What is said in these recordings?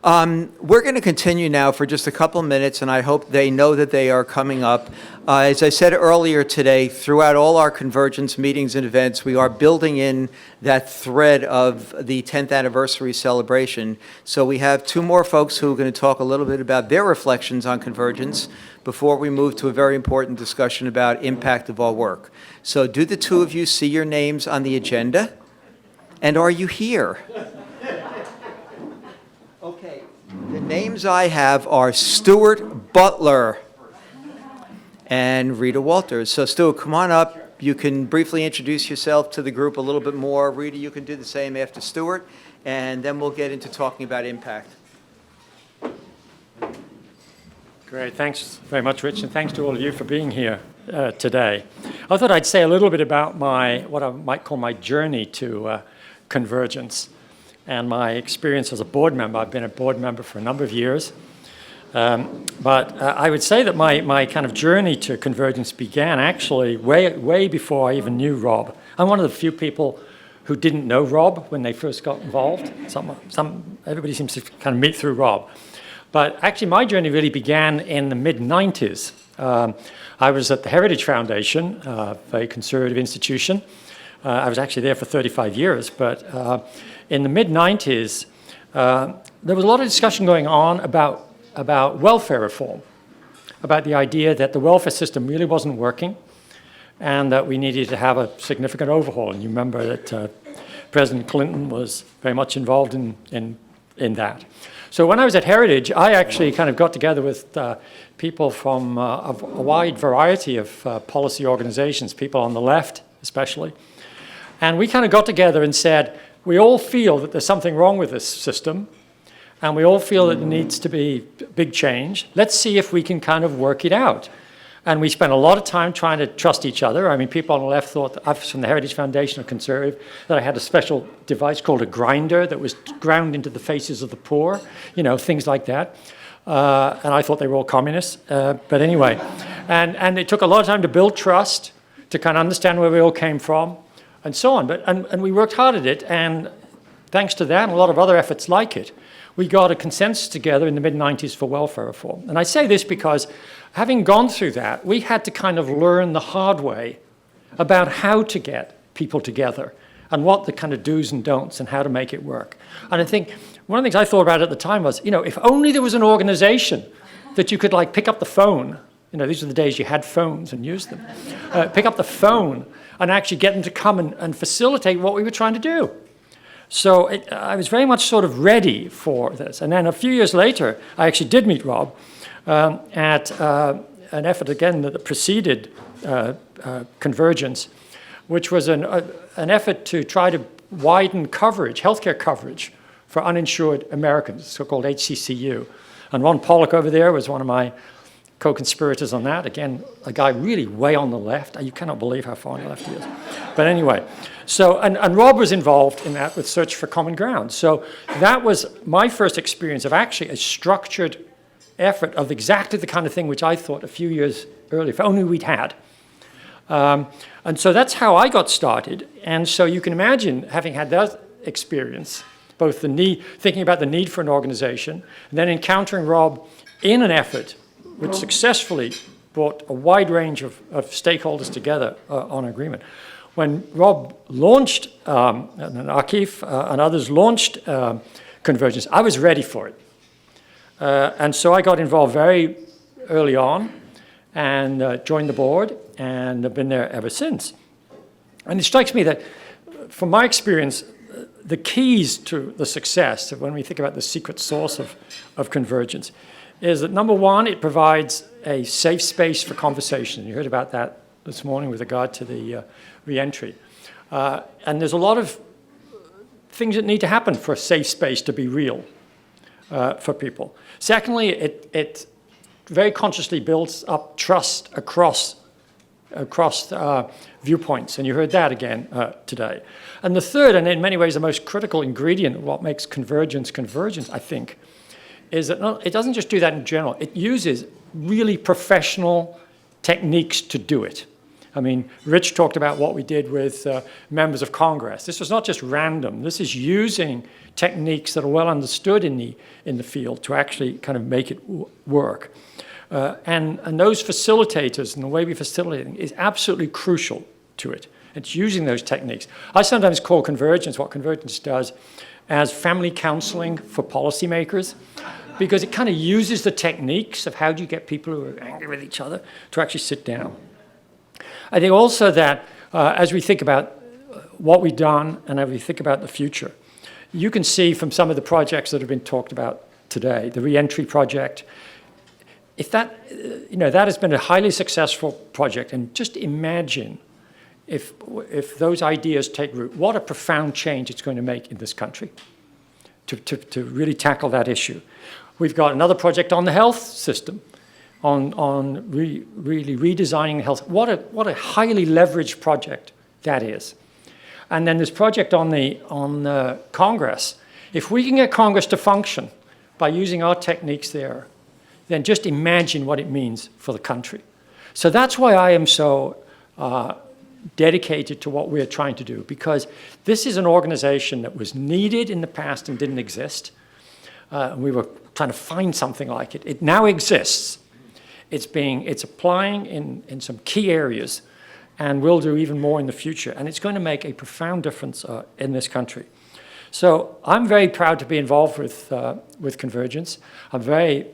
We're going to continue now for just a couple minutes, and I hope they know that they are coming up. As I said earlier today, throughout all our Convergence meetings and events, we are building in that thread of the 10th anniversary celebration. So we have two more folks who are going to talk a little bit about their reflections on Convergence before we move to a very important discussion about impact of our work. So do the two of you see your names on the agenda? And are you here? Okay, the names I have are Stuart Butler and Rita Walters. So Stuart, come on up. You can briefly introduce yourself to the group a little bit more. Rita, you can do the same after Stuart, and then we'll get into talking about impact. Great, thanks very much, Rich, and thanks to all of you for being here today. I thought I'd say a little bit about what I might call my journey to Convergence and my experience as a board member. I've been a board member for a number of years. But I would say that my kind of journey to Convergence began actually way before I even knew Rob. I'm one of the few people who didn't know Rob when they first got involved. Everybody seems to kind of meet through Rob. But actually my journey really began in the mid-90s. I was at the Heritage Foundation, a very conservative institution. I was actually there for 35 years, but in the mid-90s, there was a lot of discussion going on about welfare reform, about the idea that the welfare system really wasn't working and that we needed to have a significant overhaul. And you remember that President Clinton was very much involved in that. So when I was at Heritage, I actually kind of got together with people from a wide variety of policy organizations, people on the left especially. And we kind of got together and said, we all feel that there's something wrong with this system, and we all feel that there needs to be big change. Let's see if we can kind of work it out. And we spent a lot of time trying to trust each other. I mean, people on the left thought that I was from the Heritage Foundation, a conservative, that I had a special device called a grinder that was ground into the faces of the poor, things like that. And I thought they were all communists. But anyway, and it took a lot of time to build trust, to kind of understand where we all came from, and so on. And we worked hard at it, and thanks to that and a lot of other efforts like it, we got a consensus together in the mid-90s for welfare reform. And I say this because having gone through that, we had to kind of learn the hard way about how to get people together and what the kind of do's and don'ts and how to make it work. And I think one of the things I thought about at the time was, if only there was an organization that you could pick up the phone. These are the days you had phones and used them. Pick up the phone and actually get them to come and facilitate what we were trying to do. So I was very much sort of ready for this. And then a few years later, I actually did meet Rob at an effort, again, that preceded Convergence, which was an effort to try to widen coverage, healthcare coverage, for uninsured Americans, so-called HCCU. And Ron Pollock over there was one of my co-conspirators on that. Again, a guy really way on the left. You cannot believe how far on the left he is. But anyway, so, and Rob was involved in that with Search for Common Ground. So that was my first experience of actually a structured effort of exactly the kind of thing which I thought a few years earlier, if only we'd had. And so that's how I got started. And so you can imagine, having had that experience, both thinking about the need for an organization, and then encountering Rob in an effort which successfully brought a wide range of stakeholders together on an agreement. When Rob launched, and Akif and others launched Convergence, I was ready for it. And so I got involved very early on and joined the board, and have been there ever since. And it strikes me that, from my experience, the keys to the success, when we think about the secret sauce of Convergence, is that number one, it provides a safe space for conversation. You heard about that this morning with regard to the re-entry. And there's a lot of things that need to happen for a safe space to be real for people. Secondly, it very consciously builds up trust across viewpoints, and you heard that again today. And the third, and in many ways the most critical ingredient of what makes Convergence, I think, is that it doesn't just do that in general. It uses really professional techniques to do it. I mean, Rich talked about what we did with members of Congress. This was not just random. This is using techniques that are well understood in the field to actually kind of make it work. And those facilitators and the way we facilitate it is absolutely crucial to it. It's using those techniques. I sometimes call Convergence, what Convergence does, as family counseling for policymakers, because it kind of uses the techniques of how do you get people who are angry with each other to actually sit down. I think also that as we think about what we've done and as we think about the future, you can see from some of the projects that have been talked about today, the reentry project, if that, that has been a highly successful project, and just imagine if those ideas take root, what a profound change it's going to make in this country to really tackle that issue. We've got another project on the health system, on really redesigning health. What a highly leveraged project that is. And then this project on Congress. If we can get Congress to function by using our techniques there, then just imagine what it means for the country. So that's why I am so dedicated to what we're trying to do, because this is an organization that was needed in the past and didn't exist. We were trying to find something like it. It now exists. It's applying in some key areas, and will do even more in the future. And it's going to make a profound difference in this country. So I'm very proud to be involved with Convergence. I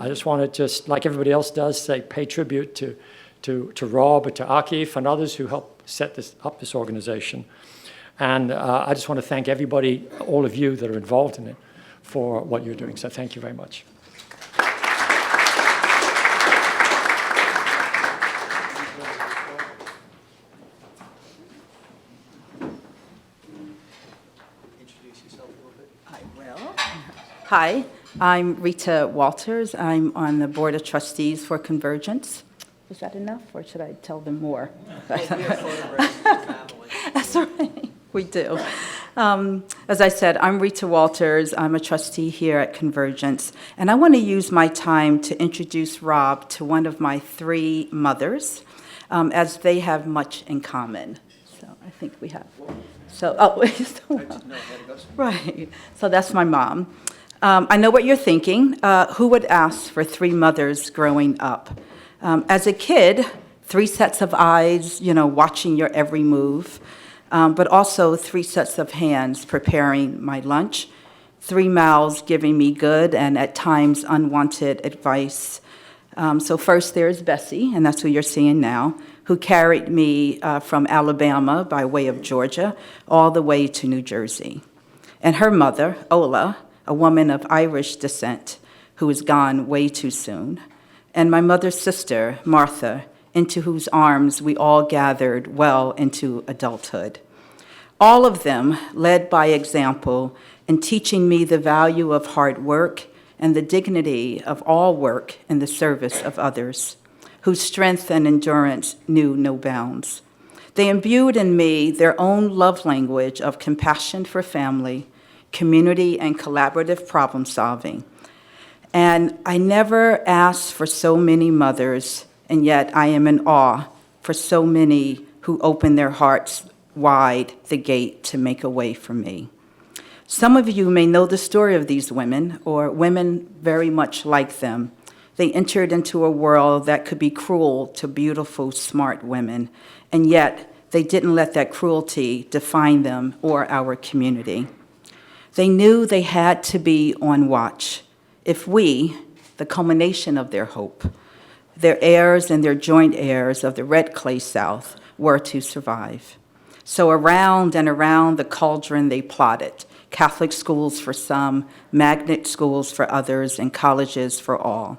just want to like everybody else does, say pay tribute to Rob, to Akif, and others who helped set this organization. And I just want to thank everybody, all of you that are involved in it, for what you're doing. So thank you very much. Introduce yourself a little bit. I will. Hi, I'm Rita Walters. I'm on the Board of Trustees for Convergence. Was that enough, or should I tell them more? Well, we have photographs of the family. That's all right. We do. As I said, I'm Rita Walters. I'm a trustee here at Convergence. And I want to use my time to introduce Rob to one of my three mothers, as they have much in common. So I think we have. So, right. So that's my mom. I know what you're thinking. Who would ask for three mothers growing up? As a kid, three sets of eyes, watching your every move, but also three sets of hands preparing my lunch, three mouths giving me good and at times unwanted advice. So first there's Bessie, and that's who you're seeing now, who carried me from Alabama by way of Georgia all the way to New Jersey. And her mother, Ola, a woman of Irish descent who was gone way too soon. And my mother's sister, Martha, into whose arms we all gathered well into adulthood. All of them led by example in teaching me the value of hard work and the dignity of all work in the service of others, whose strength and endurance knew no bounds. They imbued in me their own love language of compassion for family, community, and collaborative problem solving. And I never asked for so many mothers, and yet I am in awe for so many who open their hearts wide the gate to make a way for me. Some of you may know the story of these women, or women very much like them. They entered into a world that could be cruel to beautiful, smart women, and yet they didn't let that cruelty define them or our community. They knew they had to be on watch. If we, the culmination of their hope, their heirs and their joint heirs of the Red Clay South, were to survive. So around and around the cauldron they plotted, Catholic schools for some, magnet schools for others, and colleges for all.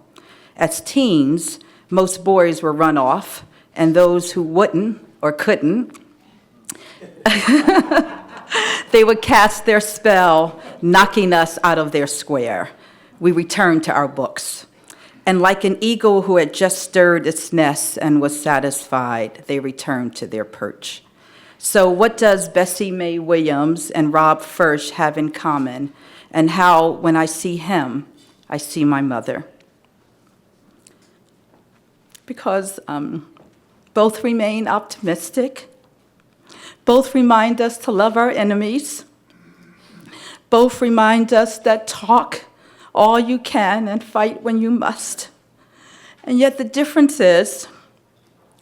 As teens, most boys were run off, and those who wouldn't or couldn't, they would cast their spell, knocking us out of their square. We returned to our books. And like an eagle who had just stirred its nest and was satisfied, they returned to their perch. So what does Bessie Mae Williams and Rob Fursh have in common, and how, when I see him, I see my mother? Because Both remain optimistic. Both remind us to love our enemies. Both remind us that talk all you can and fight when you must. And yet the difference is,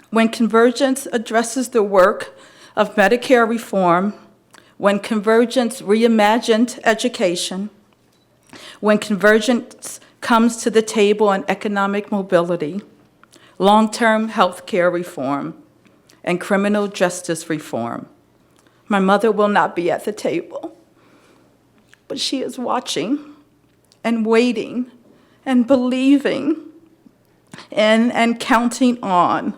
when Convergence addresses the work of Medicare reform, when Convergence reimagined education, when Convergence comes to the table on economic mobility, long-term health care reform, and criminal justice reform, my mother will not be at the table, but she is watching and waiting and believing and counting on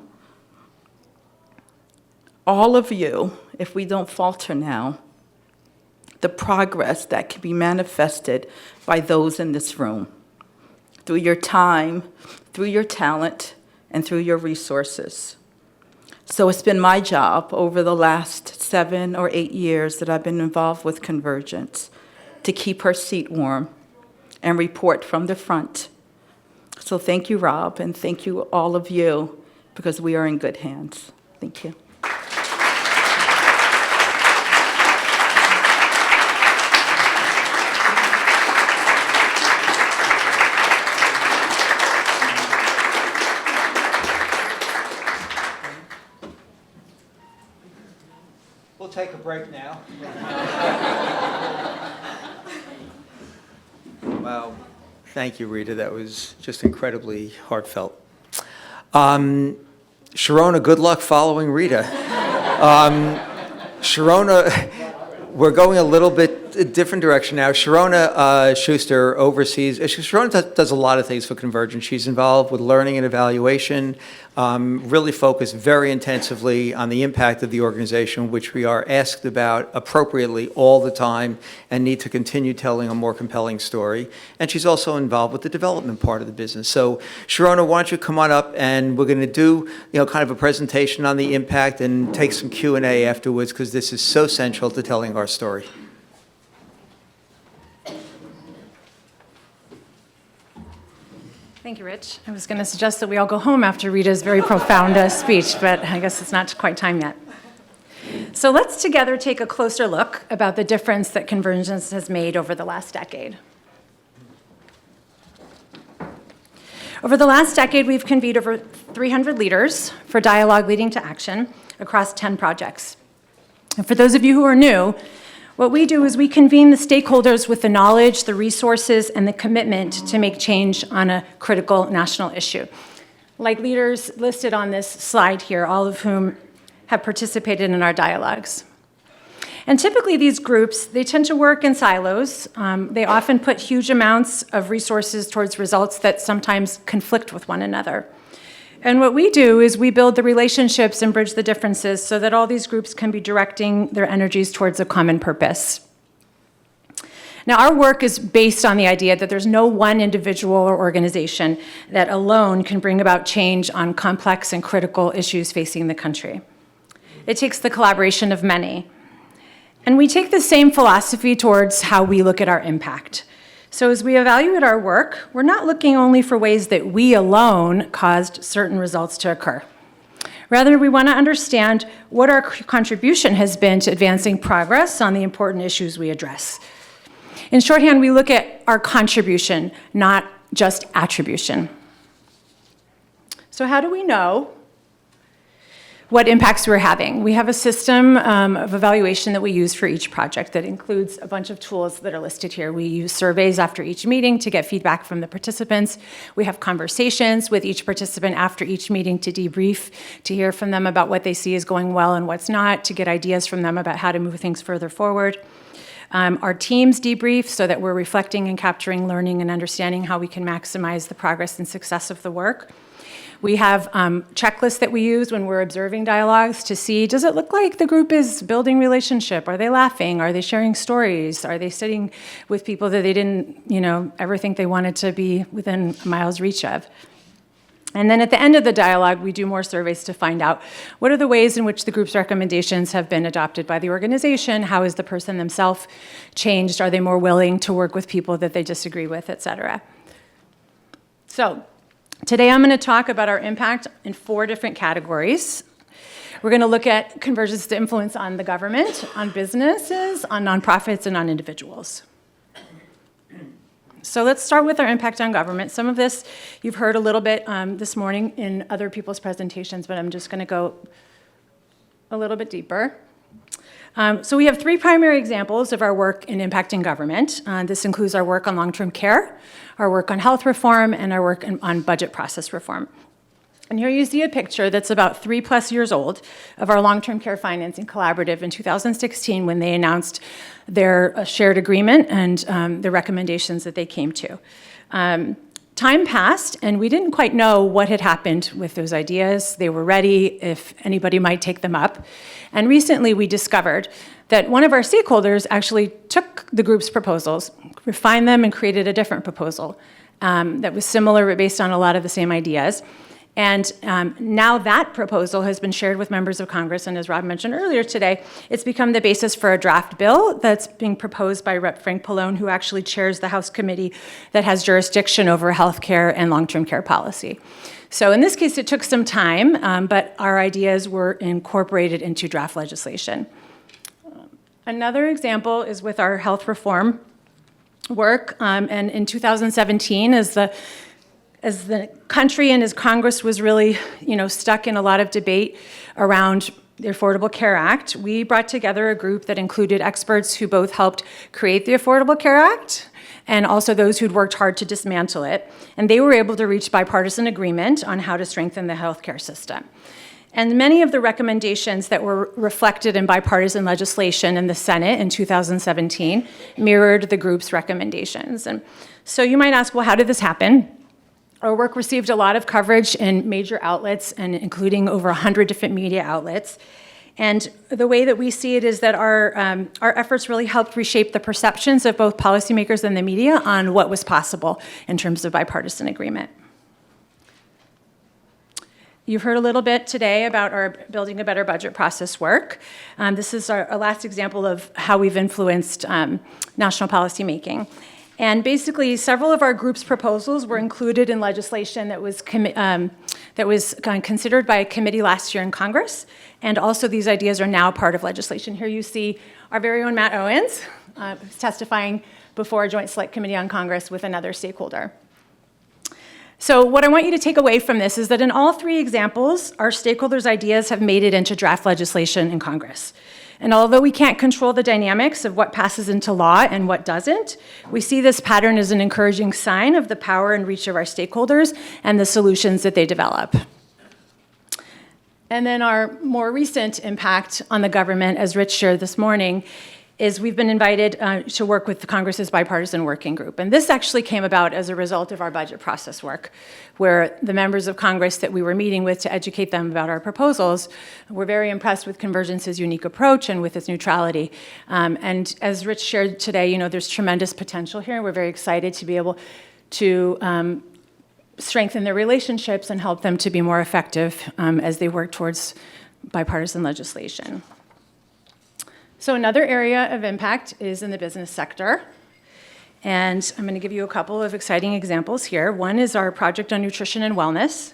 all of you, if we don't falter now, the progress that can be manifested by those in this room, through your time, through your talent, and through your resources. So it's been my job over the last 7 or 8 years that I've been involved with Convergence to keep her seat warm and report from the front. So thank you, Rob, and thank you, all of you, because we are in good hands. Thank you. We'll take a break now. Wow. Thank you, Rita. That was just incredibly heartfelt. Sharona, good luck following Rita. Sharona, we're going a little bit different direction now. Sharona Schuster oversees, Sharona does a lot of things for Convergence. She's involved with learning and evaluation, really focused very intensively on the impact of the organization, which we are asked about appropriately all the time and need to continue telling a more compelling story. And she's also involved with the development part of the business. So Sharona, why don't you come on up, and we're going to do, kind of a presentation on the impact and take some Q&A afterwards, because this is so central to telling our story. Thank you, Rich. I was going to suggest that we all go home after Rita's very profound speech, but I guess it's not quite time yet. So let's together take a closer look about the difference that Convergence has made over the last decade. Over the last decade, we've convened over 300 leaders for dialogue leading to action across 10 projects. And for those of you who are new, what we do is we convene the stakeholders with the knowledge, the resources, and the commitment to make change on a critical national issue. Like leaders listed on this slide here, all of whom have participated in our dialogues. And typically these groups, they tend to work in silos. They often put huge amounts of resources towards results that sometimes conflict with one another. And what we do is we build the relationships and bridge the differences so that all these groups can be directing their energies towards a common purpose. Now, our work is based on the idea that there's no one individual or organization that alone can bring about change on complex and critical issues facing the country. It takes the collaboration of many. And we take the same philosophy towards how we look at our impact. So as we evaluate our work, we're not looking only for ways that we alone caused certain results to occur. Rather, we want to understand what our contribution has been to advancing progress on the important issues we address. In shorthand, we look at our contribution, not just attribution. So how do we know what impacts we're having? We have a system of evaluation that we use for each project that includes a bunch of tools that are listed here. We use surveys after each meeting to get feedback from the participants. We have conversations with each participant after each meeting to debrief, to hear from them about what they see is going well and what's not, to get ideas from them about how to move things further forward. Our teams debrief so that we're reflecting and capturing learning and understanding how we can maximize the progress and success of the work. We have checklists that we use when we're observing dialogues to see, does it look like the group is building relationship? Are they laughing? Are they sharing stories? Are they sitting with people that they didn't, ever think they wanted to be within a mile's reach of? And then at the end of the dialogue, we do more surveys to find out what are the ways in which the group's recommendations have been adopted by the organization? How is the person themselves changed? Are they more willing to work with people that they disagree with, et cetera? So, Today, I'm going to talk about our impact in 4 different categories. We're going to look at convergence to influence on the government, on businesses, on nonprofits, and on individuals. So let's start with our impact on government. Some of this you've heard a little bit this morning in other people's presentations, but I'm just going to go a little bit deeper. So we have 3 primary examples of our work in impacting government. This includes our work on long-term care, our work on health reform, and our work on budget process reform. And here you see a picture that's about 3+ years old of our long-term care financing collaborative in 2016 when they announced their shared agreement and the recommendations that they came to. Time passed, and we didn't quite know what had happened with those ideas. They were ready if anybody might take them up. And recently we discovered that one of our stakeholders actually took the group's proposals, refined them, and created a different proposal that was similar but based on a lot of the same ideas. And now that proposal has been shared with members of Congress, and as Rob mentioned earlier today, it's become the basis for a draft bill that's being proposed by Rep. Frank Pallone, who actually chairs the House committee that has jurisdiction over health care and long-term care policy. So in this case, it took some time, but our ideas were incorporated into draft legislation. Another example is with our health reform work, and in 2017, as the country and as Congress was really, stuck in a lot of debate around the Affordable Care Act, we brought together a group that included experts who both helped create the Affordable Care Act and also those who'd worked hard to dismantle it. And they were able to reach bipartisan agreement on how to strengthen the healthcare system. And many of the recommendations that were reflected in bipartisan legislation in the Senate in 2017 mirrored the group's recommendations. And so you might ask, well, how did this happen? Our work received a lot of coverage in major outlets, and including over 100 different media outlets. And the way that we see it is that our efforts really helped reshape the perceptions of both policymakers and the media on what was possible in terms of bipartisan agreement. You've heard a little bit today about our Building a Better Budget process work. This is our last example of how we've influenced national policy making. And basically, several of our group's proposals were included in legislation that was considered by a committee last year in Congress. And also, these ideas are now part of legislation. Here you see our very own Matt Owens testifying before a Joint Select Committee on Congress with another stakeholder. So what I want you to take away from this is that in all 3 examples, our stakeholders' ideas have made it into draft legislation in Congress. And although we can't control the dynamics of what passes into law and what doesn't, we see this pattern as an encouraging sign of the power and reach of our stakeholders and the solutions that they develop. And then our more recent impact on the government, as Rich shared this morning, is we've been invited to work with the Congress's bipartisan working group. And this actually came about as a result of our budget process work, where the members of Congress that we were meeting with to educate them about our proposals were very impressed with Convergence's unique approach and with its neutrality. And as Rich shared today, there's tremendous potential here. We're very excited to be able to strengthen their relationships and help them to be more effective as they work towards bipartisan legislation. So another area of impact is in the business sector. And I'm going to give you a couple of exciting examples here. One is our project on nutrition and wellness.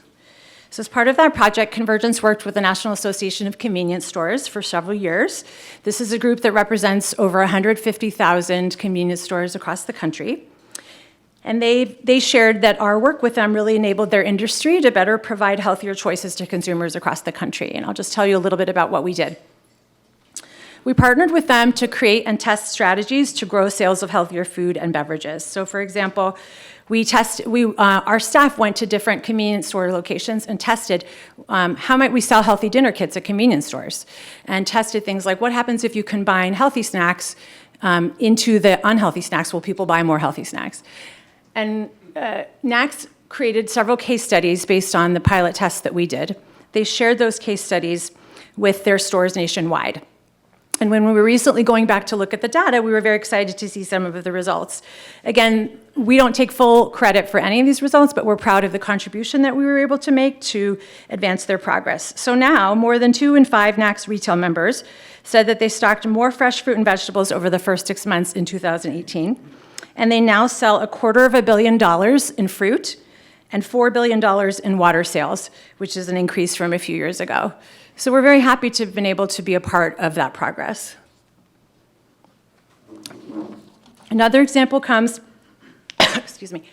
So as part of that project, Convergence worked with the National Association of Convenience Stores for several years. This is a group that represents over 150,000 convenience stores across the country. And they shared that our work with them really enabled their industry to better provide healthier choices to consumers across the country. And I'll just tell you a little bit about what we did. We partnered with them to create and test strategies to grow sales of healthier food and beverages. So for example, our staff went to different convenience store locations and tested how might we sell healthy dinner kits at convenience stores, and tested things like what happens if you combine healthy snacks into the unhealthy snacks. Will people buy more healthy snacks? And NACS created several case studies based on the pilot tests that we did. They shared those case studies with their stores nationwide. And when we were recently going back to look at the data, we were very excited to see some of the results. Again, we don't take full credit for any of these results, but we're proud of the contribution that we were able to make to advance their progress. So now, more than 2 in 5 NACS retail members said that they stocked more fresh fruit and vegetables over the first 6 months in 2018. And they now sell $250 million in fruit and $4 billion in water sales, which is an increase from a few years ago. So we're very happy to have been able to be a part of that progress. Another example comes excuse me,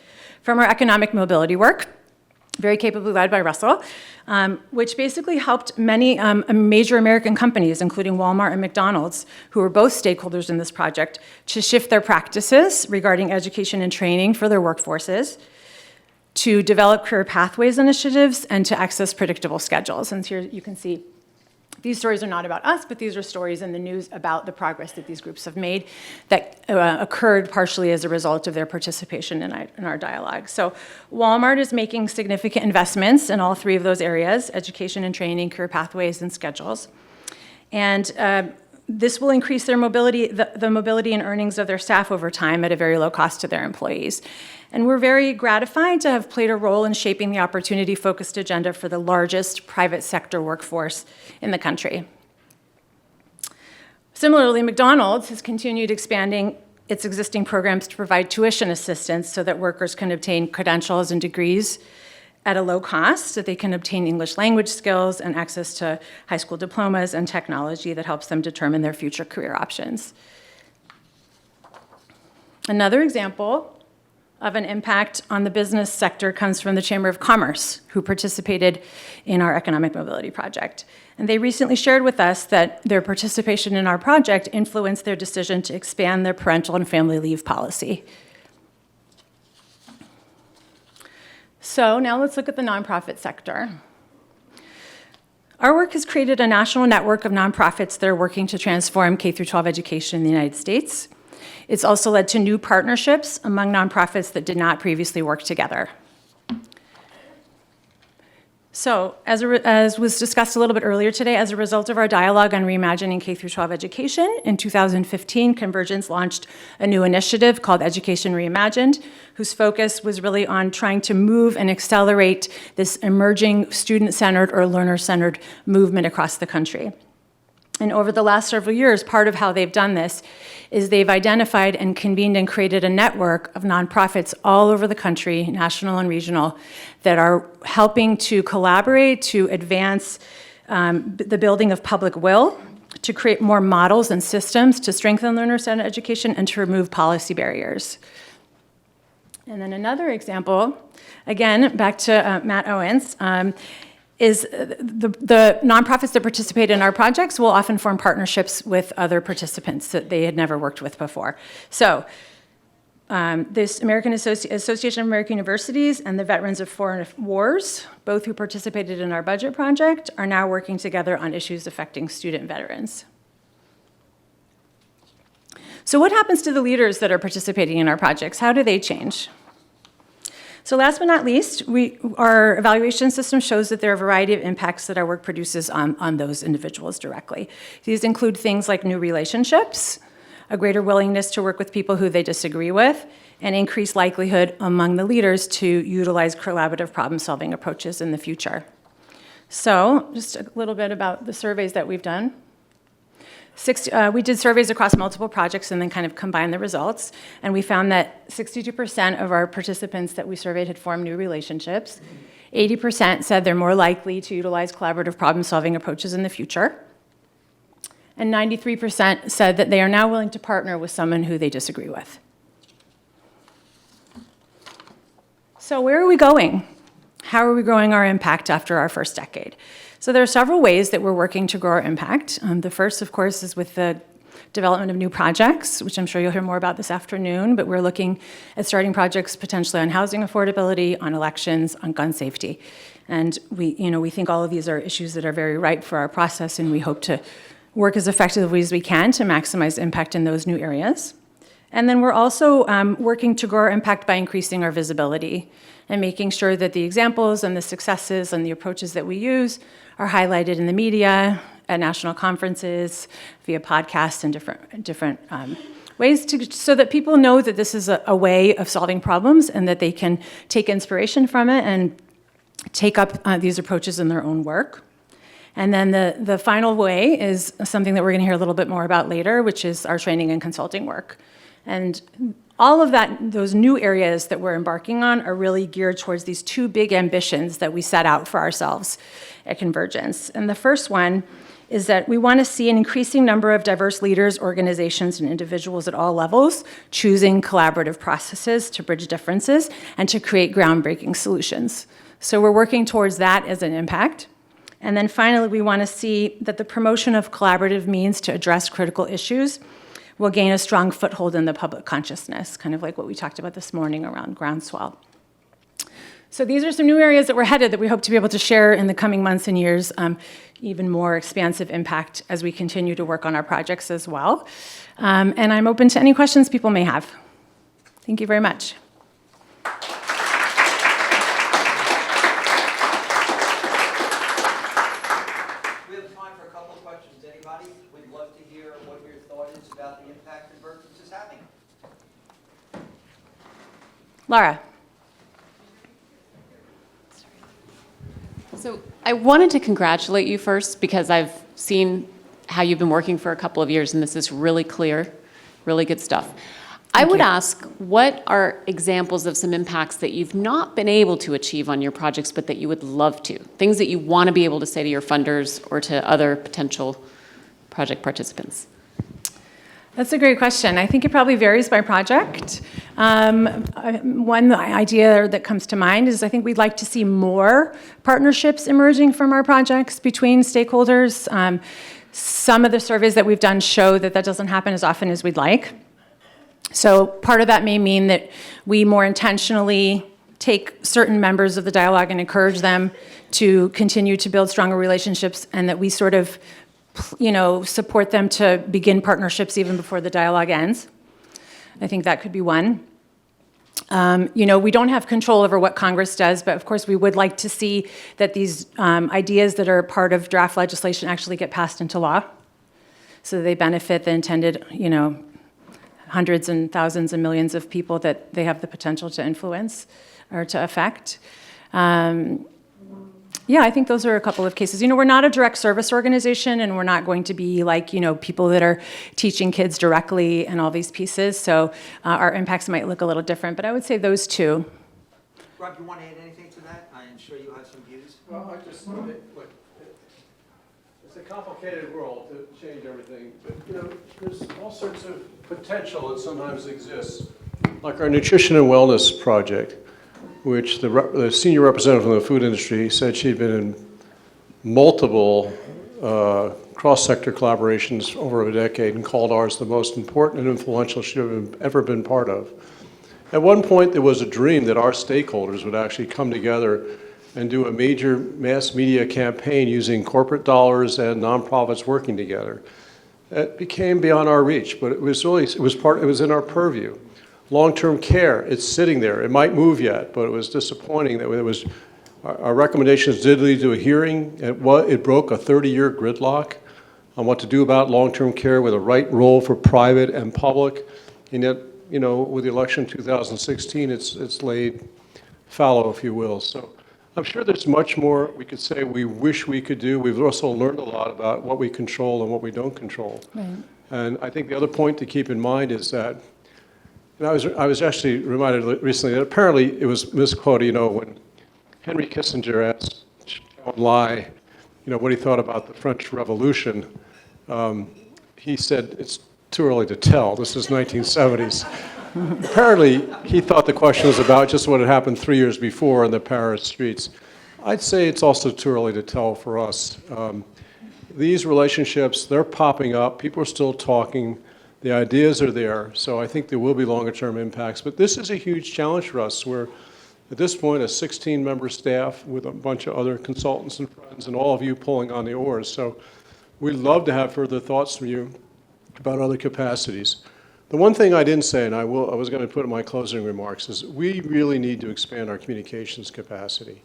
from our economic mobility work, very capably led by Russell, which basically helped many major American companies, including Walmart and McDonald's, who were both stakeholders in this project, to shift their practices regarding education and training for their workforces, to develop career pathways initiatives, and to access predictable schedules. And here you can see these stories are not about us, but these are stories in the news about the progress that these groups have made that occurred partially as a result of their participation in our dialogue. So Walmart is making significant investments in all three of those areas: education and training, career pathways, and schedules. And this will increase their mobility, the mobility and earnings of their staff over time at a very low cost to their employees. And we're very gratified to have played a role in shaping the opportunity-focused agenda for the largest private sector workforce in the country. Similarly, McDonald's has continued expanding its existing programs to provide tuition assistance so that workers can obtain credentials and degrees at a low cost, so they can obtain English language skills and access to high school diplomas and technology that helps them determine their future career options. Another example of an impact on the business sector comes from the Chamber of Commerce, who participated in our economic mobility project. And they recently shared with us that their participation in our project influenced their decision to expand their parental and family leave policy. So now let's look at the nonprofit sector. Our work has created a national network of nonprofits that are working to transform K-12 education in the United States. It's also led to new partnerships among nonprofits that did not previously work together. So, as was discussed a little bit earlier today, as a result of our dialogue on reimagining K-12 education, in 2015, Convergence launched a new initiative called Education Reimagined, whose focus was really on trying to move and accelerate this emerging student-centered or learner-centered movement across the country. And over the last several years, part of how they've done this is they've identified and convened and created a network of nonprofits all over the country, national and regional, that are helping to collaborate to advance the building of public will, to create more models and systems to strengthen learner-centered education, and to remove policy barriers. And then another example, again, back to Matt Owens, is the nonprofits that participate in our projects will often form partnerships with other participants that they had never worked with before. So this American Association of American Universities and the Veterans of Foreign Wars, both who participated in our budget project, are now working together on issues affecting student veterans. So what happens to the leaders that are participating in our projects? How do they change? So last but not least, our evaluation system shows that there are a variety of impacts that our work produces on those individuals directly. These include things like new relationships, a greater willingness to work with people who they disagree with, and increased likelihood among the leaders to utilize collaborative problem-solving approaches in the future. So just a little bit about the surveys that we've done. We did surveys across multiple projects and then kind of combined the results. And we found that 62% of our participants that we surveyed had formed new relationships. 80% said they're more likely to utilize collaborative problem-solving approaches in the future. And 93% said that they are now willing to partner with someone who they disagree with. So where are we going? How are we growing our impact after our first decade? So there are several ways that we're working to grow our impact. The first, of course, is with the development of new projects, which I'm sure you'll hear more about this afternoon, but we're looking at starting projects potentially on housing affordability, on elections, on gun safety. And we think all of these are issues that are very ripe for our process, and we hope to work as effectively as we can to maximize impact in those new areas. And then we're also working to grow our impact by increasing our visibility and making sure that the examples and the successes and the approaches that we use are highlighted in the media, at national conferences, via podcasts, and different ways so that people know that this is a way of solving problems and that they can take inspiration from it and take up these approaches in their own work. And then the final way is something that we're going to hear a little bit more about later, which is our training and consulting work. And all of those new areas that we're embarking on are really geared towards these two big ambitions that we set out for ourselves at Convergence. And the first one is that we want to see an increasing number of diverse leaders, organizations, and individuals at all levels choosing collaborative processes to bridge differences and to create groundbreaking solutions. So we're working towards that as an impact. And then finally, we want to see that the promotion of collaborative means to address critical issues will gain a strong foothold in the public consciousness, kind of like what we talked about this morning around groundswell. So these are some new areas that we're headed that we hope to be able to share in the coming months and years, even more expansive impact as we continue to work on our projects as well. And I'm open to any questions people may have. Thank you very much. We have time for a couple of questions. Anybody? We'd love to hear what your thought is about the impact Convergence is having. Laura. So I wanted to congratulate you first because I've seen how you've been working for a couple of years, and this is really clear, really good stuff. I would ask, what are examples of some impacts that you've not been able to achieve on your projects, but that you would love to? Things that you want to be able to say to your funders or to other potential project participants? That's a great question. I think it probably varies by project. One idea that comes to mind is I think we'd like to see more partnerships emerging from our projects between stakeholders. Some of the surveys that we've done show that that doesn't happen as often as we'd like. So part of that may mean that we more intentionally take certain members of the dialogue and encourage them to continue to build stronger relationships, and that we sort of support them to begin partnerships even before the dialogue ends. I think that could be one. We don't have control over what Congress does, but of course we would like to see that these ideas that are part of draft legislation actually get passed into law, so that they benefit the intended, hundreds and thousands and millions of people that they have the potential to influence or to affect. Yeah, I think those are a couple of cases. We're not a direct service organization, and we're not going to be like, people that are teaching kids directly and all these pieces. So our impacts might look a little different, but I would say those two. Rob, you want to add anything to that? I'm sure you have some views. Well, I just think, look, it's a complicated world to change everything, but there's all sorts of potential that sometimes exists. Like our nutrition and wellness project, which the senior representative from the food industry said she'd been in multiple cross-sector collaborations over a decade and called ours the most important and influential she'd ever been part of. At one point, there was a dream that our stakeholders would actually come together and do a major mass media campaign using corporate dollars and nonprofits working together. It became beyond our reach, but it was in our purview. Long-term care, it's sitting there. It might move yet, but it was disappointing that our recommendations did lead to a hearing. It broke a 30-year gridlock on what to do about long-term care with a right role for private and public. And yet, with the election in 2016, it's laid fallow, if you will. So I'm sure there's much more we could say we wish we could do. We've also learned a lot about what we control and what we don't control. Right. And I think the other point to keep in mind is that, and I was actually reminded recently that apparently it was misquoted, when Henry Kissinger asked Zhou Enlai, what he thought about the French Revolution. He said, it's too early to tell. This is 1970s. Apparently, he thought the question was about just what had happened 3 years before in the Paris streets. I'd say it's also too early to tell for us. These relationships, they're popping up. People are still talking. The ideas are there, so I think there will be longer-term impacts. But this is a huge challenge for us. We're, at this point, a 16-member staff with a bunch of other consultants and friends, and all of you pulling on the oars. So we'd love to have further thoughts from you about other capacities. The one thing I didn't say, and I was going to put in my closing remarks, is we really need to expand our communications capacity.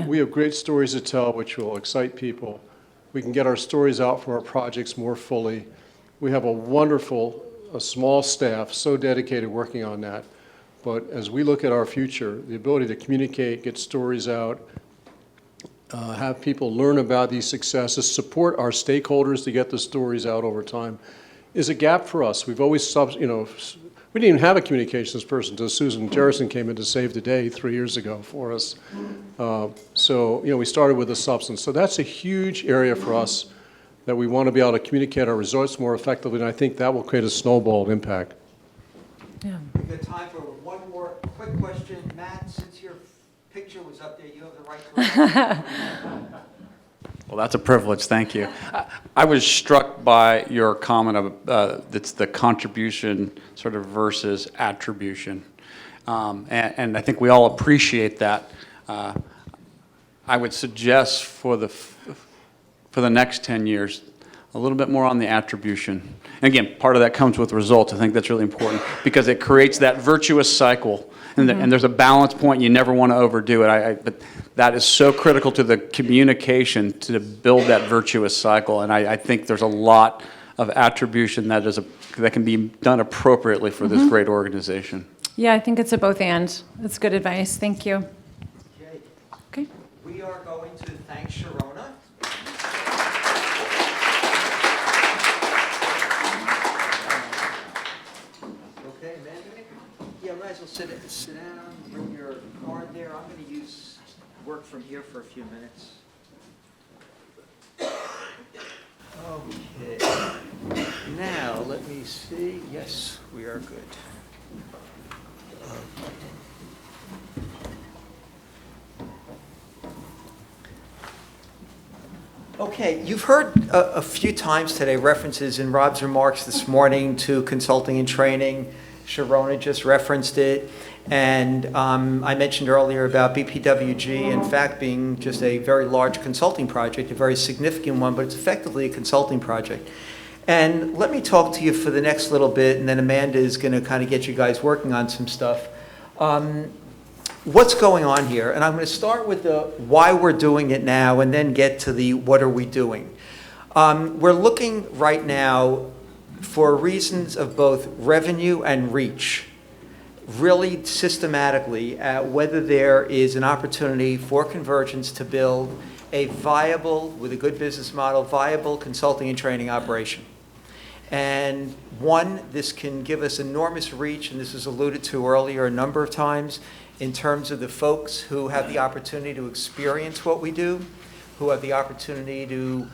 We have great stories to tell, which will excite people. We can get our stories out from our projects more fully. We have a small staff, so dedicated working on that. But as we look at our future, the ability to communicate, get stories out, have people learn about these successes, support our stakeholders to get the stories out over time, is a gap for us. We've always We didn't even have a communications person until Susan Jerrison came in to save the day 3 years ago for us. So, we started with the substance. So that's a huge area for us that we want to be able to communicate our results more effectively, and I think that will create a snowball impact. We've got time for one more quick question. Matt, since your picture was up there, you have the right to. Well, that's a privilege, thank you. I was struck by your comment of it's the contribution sort of versus attribution. And I think we all appreciate that. I would suggest for the next 10 years, a little bit more on the attribution. And again, part of that comes with results. I think that's really important because it creates that virtuous cycle. And there's a balance point. You never want to overdo it. But that is so critical to the communication to build that virtuous cycle. And I think there's a lot of attribution that can be done appropriately for this great organization. Yeah, I think it's a both and. That's good advice. Thank you. Okay. Okay. We are going to thank Sharona. Okay, Amanda? Yeah, might as well sit down, bring your card there. I'm going to work from here for a few minutes. Okay. Now, let me see. Yes, we are good. Okay, you've heard a few times today references in Rob's remarks this morning to consulting and training. Sharona just referenced it. And I mentioned earlier about BPWG, in fact, being just a very large consulting project, a very significant one, but it's effectively a consulting project. And let me talk to you for the next little bit, and then Amanda is going to kind of get you guys working on some stuff. What's going on here? And I'm going to start with the why we're doing it now and then get to the what are we doing. We're looking right now for reasons of both revenue and reach, really systematically at whether there is an opportunity for Convergence to build a viable, with a good business model, viable consulting and training operation. And one, this can give us enormous reach, and this was alluded to earlier a number of times, in terms of the folks who have the opportunity to experience what we do, who have the opportunity to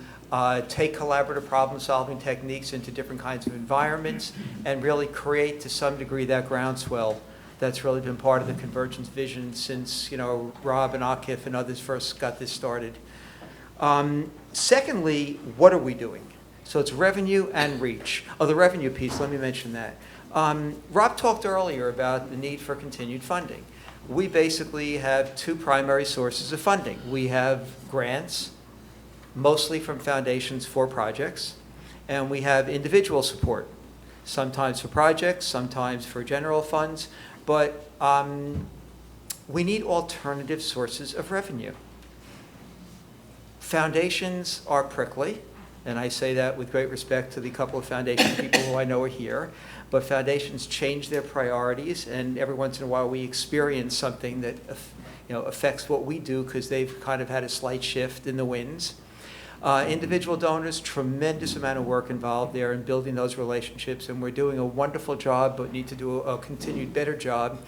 take collaborative problem-solving techniques into different kinds of environments and really create, to some degree, that groundswell that's really been part of the Convergence vision since, Rob and Akif and others first got this started. Secondly, what are we doing? So it's revenue and reach. Oh, the revenue piece, let me mention that. Rob talked earlier about the need for continued funding. We basically have two primary sources of funding. We have grants, mostly from foundations for projects, and we have individual support, sometimes for projects, sometimes for general funds, but we need alternative sources of revenue. Foundations are prickly, and I say that with great respect to the couple of foundation people who I know are here, but foundations change their priorities, and every once in a while we experience something that affects what we do because they've kind of had a slight shift in the winds. Individual donors, tremendous amount of work involved there in building those relationships, and we're doing a wonderful job, but need to do a continued better job.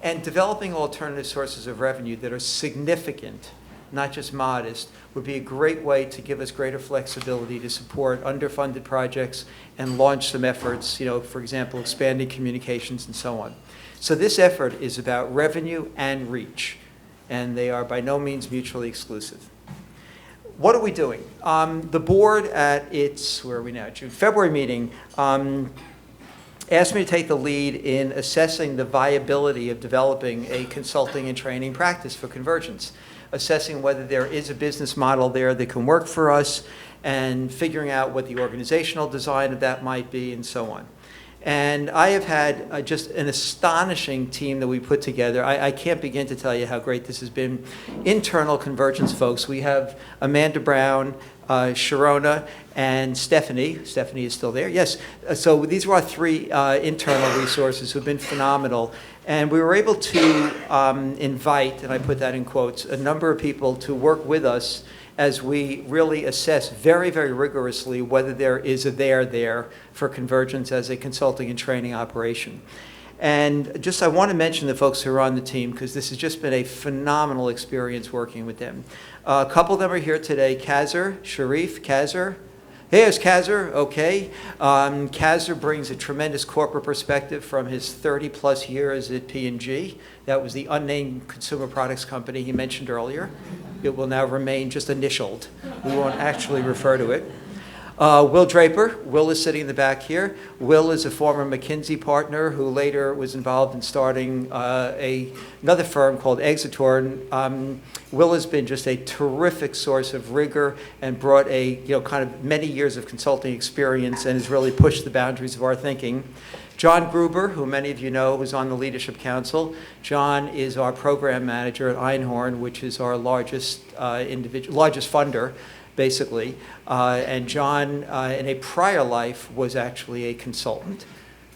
And developing alternative sources of revenue that are significant, not just modest, would be a great way to give us greater flexibility to support underfunded projects and launch some efforts, for example, expanding communications and so on. So this effort is about revenue and reach, and they are by no means mutually exclusive. What are we doing? The board at its, where are we now, February meeting, asked me to take the lead in assessing the viability of developing a consulting and training practice for Convergence, assessing whether there is a business model there that can work for us, and figuring out what the organizational design of that might be, and so on. And I have had just an astonishing team that we put together. I can't begin to tell you how great this has been. Internal Convergence folks. We have Amanda Brown, Sharona, and Stephanie. Stephanie is still there, yes. So these are our three internal resources who've been phenomenal. And we were able to invite, and I put that in quotes, a number of people to work with us as we really assess very, very rigorously whether there is a there for Convergence as a consulting and training operation. And just I want to mention the folks who are on the team because this has just been a phenomenal experience working with them. A couple of them are here today. Kazar, Sharif, Kazar. Hey, it's Kazar, okay. Kazar brings a tremendous corporate perspective from his 30-plus years at P&G. That was the unnamed consumer products company he mentioned earlier. It will now remain just initialed. We won't actually refer to it. Will Draper. Will is sitting in the back here. Will is a former McKinsey partner who later was involved in starting another firm called Exetor. Will has been just a terrific source of rigor and brought kind of many years of consulting experience and has really pushed the boundaries of our thinking. John Gruber, who many of you know, was on the Leadership Council. John is our program manager at Einhorn, which is our largest funder, basically. And John, in a prior life, was actually a consultant,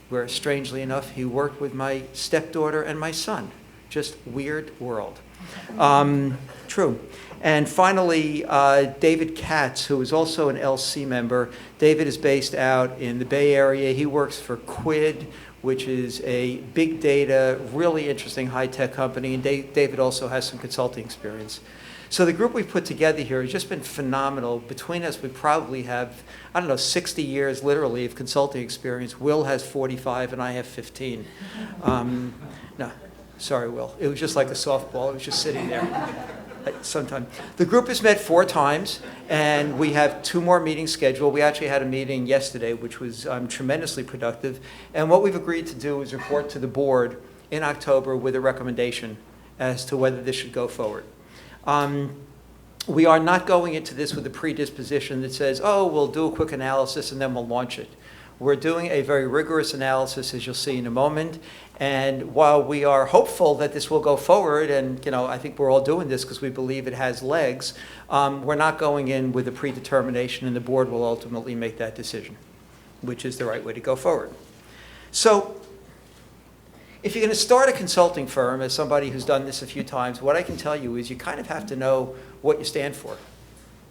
where, strangely enough, he worked with my stepdaughter and my son. Just weird world. True. And finally, David Katz, who is also an LC member. David is based out in the Bay Area. He works for Quid, which is a big data, really interesting high-tech company. And David also has some consulting experience. So the group we've put together here has just been phenomenal. Between us, we probably have, 60 years literally of consulting experience. Will has 45 and I have 15. No, sorry, Will. It was just like a softball. It was just sitting there. Sometime. The group has met 4 times, and we have 2 more meetings scheduled. We actually had a meeting yesterday, which was tremendously productive. And what we've agreed to do is report to the board in October with a recommendation as to whether this should go forward. We are not going into this with a predisposition that says, oh, we'll do a quick analysis and then we'll launch it. We're doing a very rigorous analysis, as you'll see in a moment. And while we are hopeful that this will go forward, and I think we're all doing this because we believe it has legs, we're not going in with a predetermination, and the board will ultimately make that decision, which is the right way to go forward. So if you're going to start a consulting firm, as somebody who's done this a few times, what I can tell you is you kind of have to know what you stand for.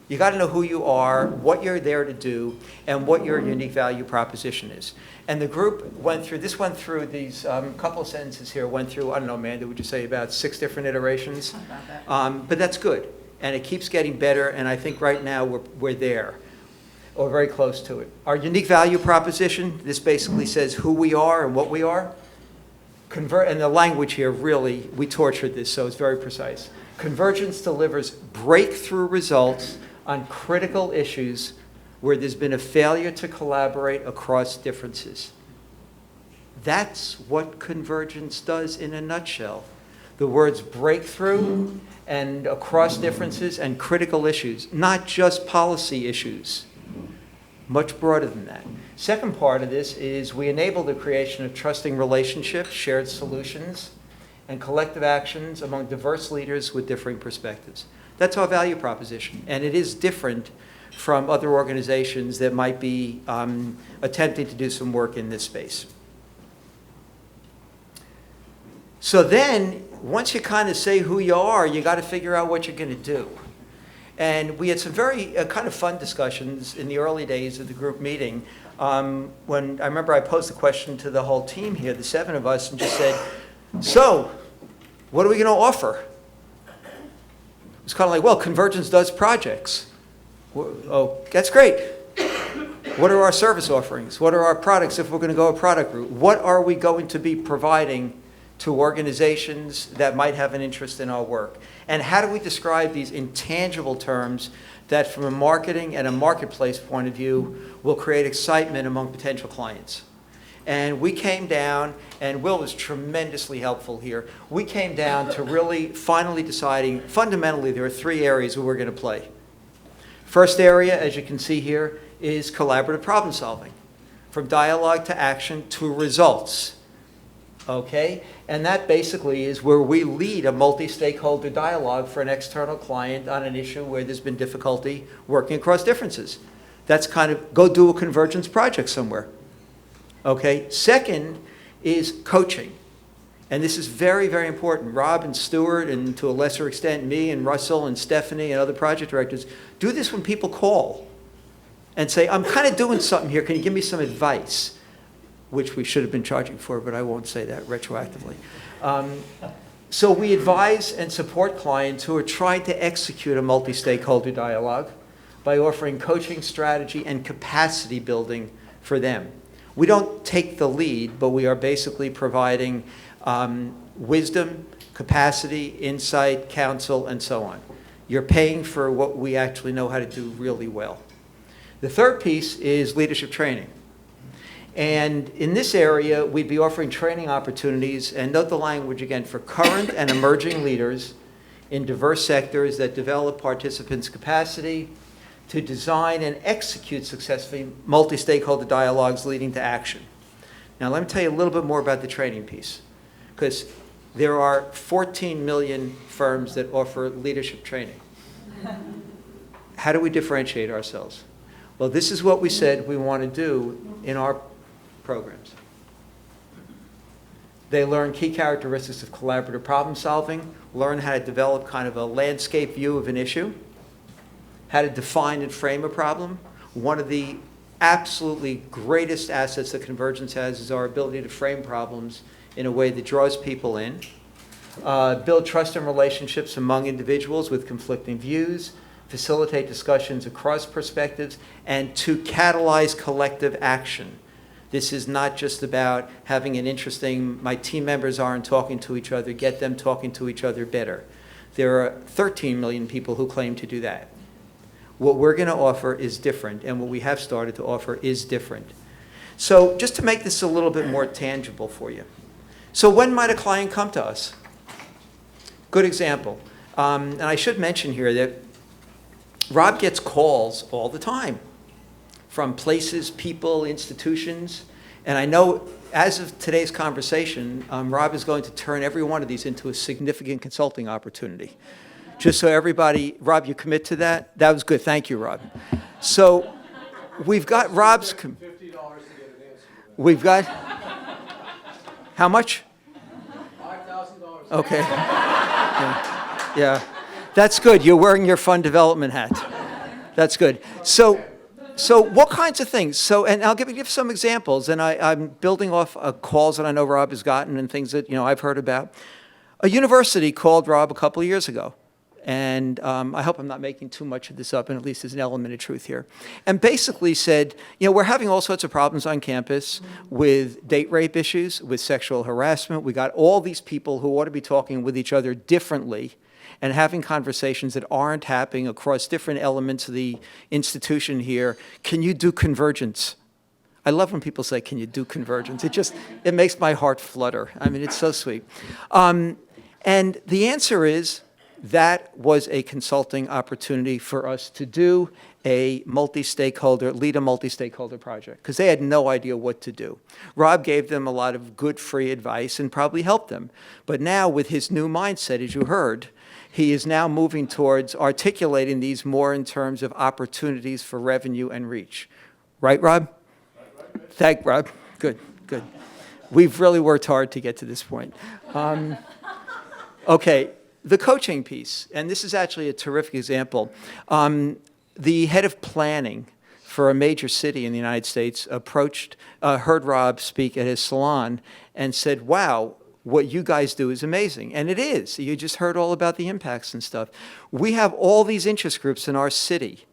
You got to know who you are, what you're there to do, and what your unique value proposition is. And the group went through these couple of sentences here, went through, I don't know, Amanda, would you say about 6 different iterations? But that's good. And it keeps getting better, and I think right now we're there, or very close to it. Our unique value proposition, this basically says who we are and what we are. And the language here, really, we tortured this, so it's very precise. Convergence delivers breakthrough results on critical issues where there's been a failure to collaborate across differences. That's what convergence does in a nutshell. The words breakthrough and across differences and critical issues, not just policy issues, much broader than that. Second part of this is we enable the creation of trusting relationships, shared solutions, and collective actions among diverse leaders with differing perspectives. That's our value proposition, and it is different from other organizations that might be attempting to do some work in this space. So then, once you kind of say who you are, you got to figure out what you're going to do. And we had some very kind of fun discussions in the early days of the group meeting. When I remember I posed the question to the whole team here, the 7 of us, and just said, so, what are we going to offer? It's kind of like, well, Convergence does projects. Oh, that's great. What are our service offerings? What are our products if we're going to go a product route? What are we going to be providing to organizations that might have an interest in our work? And how do we describe these intangible terms that from a marketing and a marketplace point of view will create excitement among potential clients? And we came down, and Will was tremendously helpful here. We came down to really finally deciding, fundamentally, there are 3 areas where we're going to play. First area, as you can see here, is collaborative problem solving, from dialogue to action to results. Okay? And that basically is where we lead a multi-stakeholder dialogue for an external client on an issue where there's been difficulty working across differences. That's kind of, go do a convergence project somewhere. Okay, second is coaching. And this is very, very important. Rob and Stuart, and to a lesser extent me and Russell and Stephanie and other project directors, do this when people call and say, I'm kind of doing something here. Can you give me some advice? which we should have been charging for, but I won't say that retroactively. So we advise and support clients who are trying to execute a multi-stakeholder dialogue by offering coaching strategy and capacity building for them. We don't take the lead, but we are basically providing wisdom, capacity, insight, counsel, and so on. You're paying for what we actually know how to do really well. The third piece is leadership training. And in this area, we'd be offering training opportunities, and note the language again, for current and emerging leaders in diverse sectors that develop participants' capacity to design and execute successfully multi-stakeholder dialogues leading to action. Now, let me tell you a little bit more about the training piece, because there are 14 million firms that offer leadership training. How do we differentiate ourselves? Well, this is what we said we want to do in our programs. They learn key characteristics of collaborative problem solving, learn how to develop kind of a landscape view of an issue, how to define and frame a problem. One of the absolutely greatest assets that Convergence has is our ability to frame problems in a way that draws people in, build trust and relationships among individuals with conflicting views, facilitate discussions across perspectives, and to catalyze collective action. This is not just about having an interesting, my team members aren't talking to each other, get them talking to each other better. There are 13 million people who claim to do that. What we're going to offer is different, and what we have started to offer is different. So just to make this a little bit more tangible for you. So when might a client come to us? Good example. And I should mention here that Rob gets calls all the time from places, people, institutions. And I know as of today's conversation, Rob is going to turn every one of these into a significant consulting opportunity. Just so everybody, Rob, you commit to that? That was good. Thank you, Rob. So we've got Rob's... $50 to get an answer. We've got... How much? $5,000. Okay. Yeah. That's good. You're wearing your fund development hat. That's good. So what kinds of things? So, and I'll give some examples, and I'm building off calls that I know Rob has gotten and things that, I've heard about. A university called Rob a couple of years ago. And I hope I'm not making too much of this up, and at least there's an element of truth here. And basically said, we're having all sorts of problems on campus with date rape issues, with sexual harassment. We got all these people who ought to be talking with each other differently and having conversations that aren't happening across different elements of the institution here. Can you do convergence? I love when people say, can you do convergence? It makes my heart flutter. I mean, it's so sweet. And the answer is, that was a consulting opportunity for us to do lead a multi-stakeholder project, because they had no idea what to do. Rob gave them a lot of good free advice and probably helped them. But now with his new mindset, as you heard, he is now moving towards articulating these more in terms of opportunities for revenue and reach. Right, Rob? Thank Rob. Good. We've really worked hard to get to this point. Okay. The coaching piece, and this is actually a terrific example. The head of planning for a major city in the United States heard Rob speak at his salon and said, wow, what you guys do is amazing. And it is. You just heard all about the impacts and stuff. We have all these interest groups in our city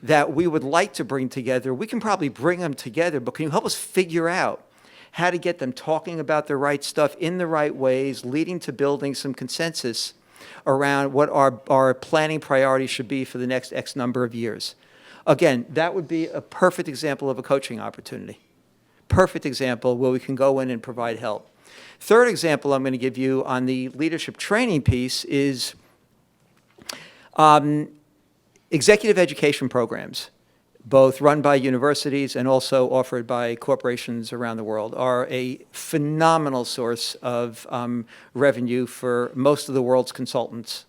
that we would like to bring together. We can probably bring them together, but can you help us figure out how to get them talking about the right stuff in the right ways, leading to building some consensus around what our planning priorities should be for the next X number of years. Again, that would be a perfect example of a coaching opportunity. Perfect example where we can go in and provide help. Third example I'm going to give you on the leadership training piece is executive education programs, both run by universities and also offered by corporations around the world, are a phenomenal source of revenue for most of the world's consultants.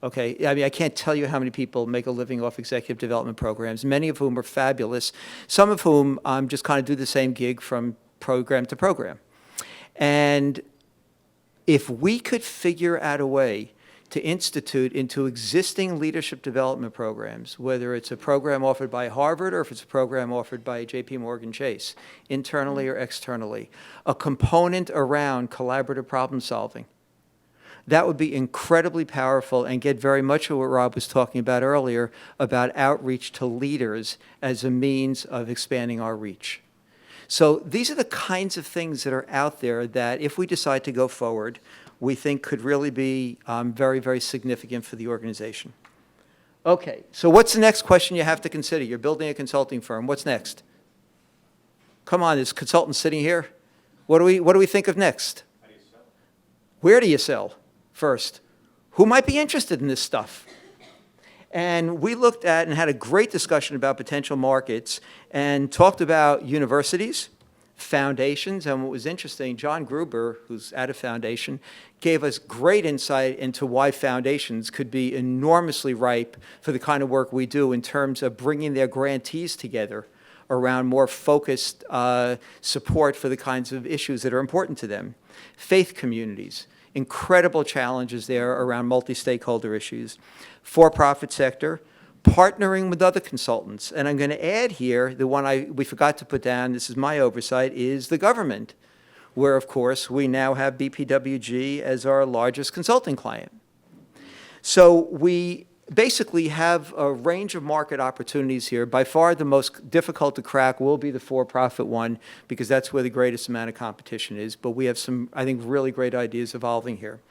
Okay, I mean, I can't tell you how many people make a living off executive development programs, many of whom are fabulous, some of whom just kind of do the same gig from program to program. And if we could figure out a way to institute into existing leadership development programs, whether it's a program offered by Harvard or if it's a program offered by JP Morgan Chase, internally or externally, a component around collaborative problem solving. That would be incredibly powerful and get very much of what Rob was talking about earlier about outreach to leaders as a means of expanding our reach. So these are the kinds of things that are out there that if we decide to go forward, we think could really be very, very significant for the organization. Okay, so what's the next question you have to consider? You're building a consulting firm. What's next? Come on, there's consultants sitting here. What do we think of next? How do you sell? Where do you sell first? Who might be interested in this stuff? And we looked at and had a great discussion about potential markets and talked about universities, foundations, and what was interesting, John Gruber, who's at a foundation, gave us great insight into why foundations could be enormously ripe for the kind of work we do in terms of bringing their grantees together around more focused support for the kinds of issues that are important to them. Faith communities, incredible challenges there around multi-stakeholder issues. For-profit sector, partnering with other consultants. And I'm going to add here, the one we forgot to put down, this is my oversight, is the government, where, of course, we now have BPWG as our largest consulting client. So we basically have a range of market opportunities here. By far, the most difficult to crack will be the for-profit one, because that's where the greatest amount of competition is. But we have some, I think, really great ideas evolving here.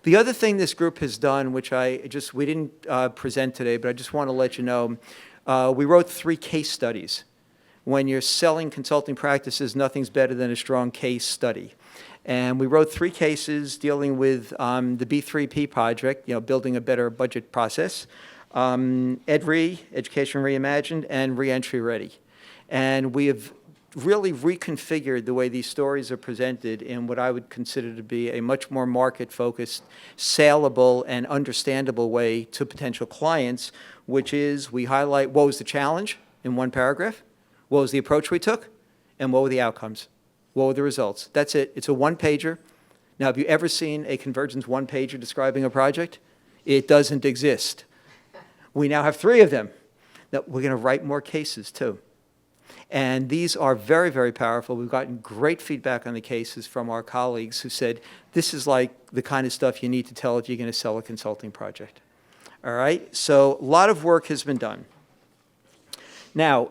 The other thing this group has done, which we didn't present today, but I just want to let you know, we wrote 3 case studies. When you're selling consulting practices, nothing's better than a strong case study. And we wrote 3 cases dealing with the B3P project, building a better budget process, EdRe, Education Reimagined, and Reentry Ready. And we have really reconfigured the way these stories are presented in what I would consider to be a much more market-focused, saleable, and understandable way to potential clients, which is we highlight what was the challenge in 1 paragraph, what was the approach we took, and what were the outcomes, what were the results. That's it. It's a 1-pager. Now, have you ever seen a Convergence 1-pager describing a project? It doesn't exist. We now have 3 of them. Now, we're going to write more cases, too. And these are very, very powerful. We've gotten great feedback on the cases from our colleagues who said, this is like the kind of stuff you need to tell if you're going to sell a consulting project. All right? So a lot of work has been done. Now,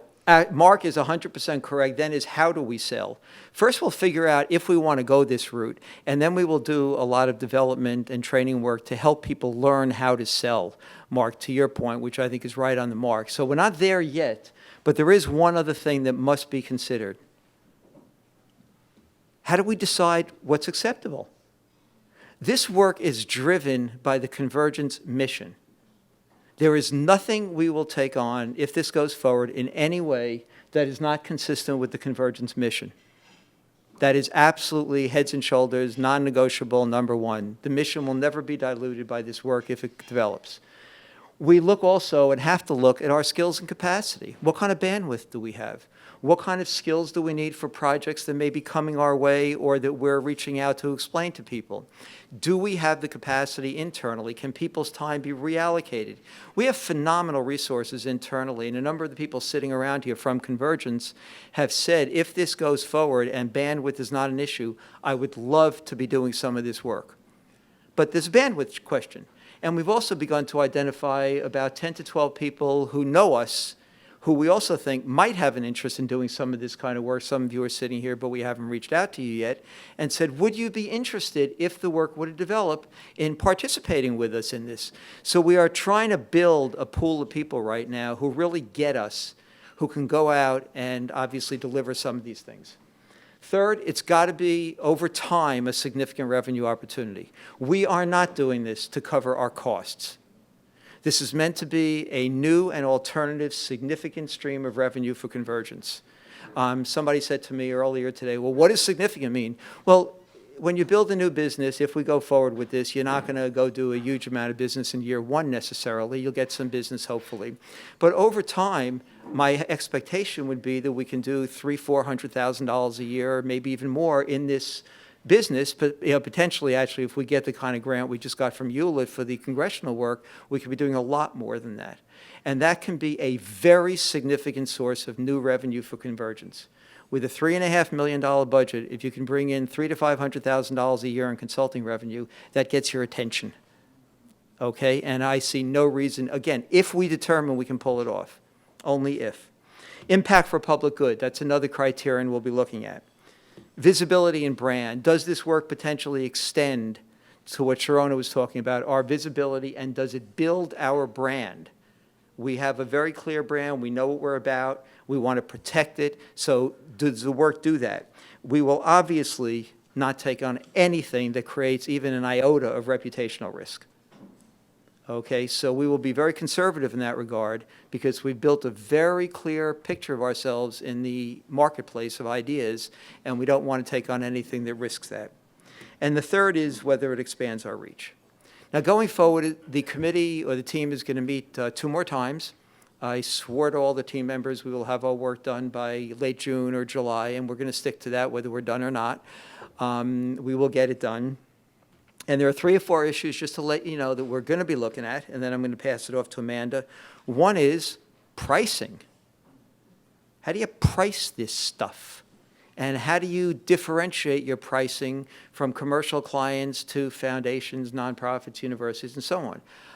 Mark is 100% correct. Then is how do we sell? First, we'll figure out if we want to go this route, and then we will do a lot of development and training work to help people learn how to sell, Mark, to your point, which I think is right on the mark. So we're not there yet, but there is one other thing that must be considered. How do we decide what's acceptable? This work is driven by the Convergence mission. There is nothing we will take on, if this goes forward, in any way that is not consistent with the Convergence mission. That is absolutely heads and shoulders, non-negotiable, number one. The mission will never be diluted by this work if it develops. We look also and have to look at our skills and capacity. What kind of bandwidth do we have? What kind of skills do we need for projects that may be coming our way or that we're reaching out to explain to people? Do we have the capacity internally? Can people's time be reallocated? We have phenomenal resources internally, and a number of the people sitting around here from Convergence have said, if this goes forward and bandwidth is not an issue, I would love to be doing some of this work. But there's a bandwidth question. And we've also begun to identify about 10 to 12 people who know us, who we also think might have an interest in doing some of this kind of work. Some of you are sitting here, but we haven't reached out to you yet, and said, would you be interested, if the work were to develop, in participating with us in this? So we are trying to build a pool of people right now who really get us, who can go out and obviously deliver some of these things. Third, it's got to be, over time, a significant revenue opportunity. We are not doing this to cover our costs. This is meant to be a new and alternative significant stream of revenue for Convergence. Somebody said to me earlier today, well, what does significant mean? Well, when you build a new business, if we go forward with this, you're not going to go do a huge amount of business in year 1 necessarily. You'll get some business, hopefully. But over time, my expectation would be that we can do $300,000 to $400,000 a year, maybe even more, in this business, but potentially, actually, if we get the kind of grant we just got from Hewlett for the congressional work, we could be doing a lot more than that. And that can be a very significant source of new revenue for Convergence. With a $3.5 million budget, if you can bring in $300,000 to $500,000 a year in consulting revenue, that gets your attention. Okay? And I see no reason, again, if we determine we can pull it off, only if. Impact for public good, that's another criterion we'll be looking at. Visibility and brand, does this work potentially extend to what Sharona was talking about, our visibility, and does it build our brand? We have a very clear brand, we know what we're about, we want to protect it, so does the work do that? We will obviously not take on anything that creates even an iota of reputational risk. Okay, so we will be very conservative in that regard because we've built a very clear picture of ourselves in the marketplace of ideas, and we don't want to take on anything that risks that. And the third is whether it expands our reach. Now, going forward, the committee or the team is going to meet 2 more times. I swore to all the team members we will have our work done by late June or July, and we're going to stick to that whether we're done or not. We will get it done. And there are 3 or 4 issues, just to let you know, that we're going to be looking at, and then I'm going to pass it off to Amanda. One is pricing. How do you price this stuff? And how do you differentiate your pricing from commercial clients to foundations, nonprofits, universities, and so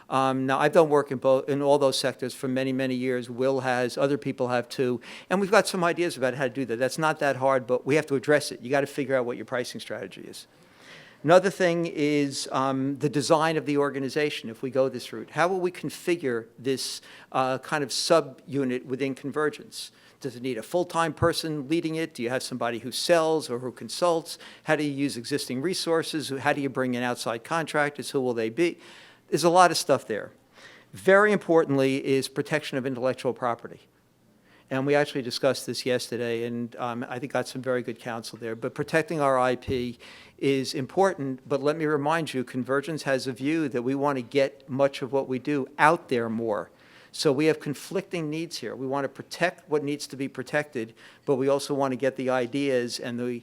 on? Now, I've done work in all those sectors for many, many years. Will has, other people have too, and we've got some ideas about how to do that. That's not that hard, but we have to address it. You got to figure out what your pricing strategy is. Another thing is the design of the organization, if we go this route. How will we configure this kind of subunit within Convergence? Does it need a full-time person leading it? Do you have somebody who sells or who consults? How do you use existing resources? How do you bring in outside contractors? Who will they be? There's a lot of stuff there. Very importantly is protection of intellectual property. And we actually discussed this yesterday, and I think got some very good counsel there. But protecting our IP is important, but let me remind you, Convergence has a view that we want to get much of what we do out there more. So we have conflicting needs here. We want to protect what needs to be protected, but we also want to get the ideas and the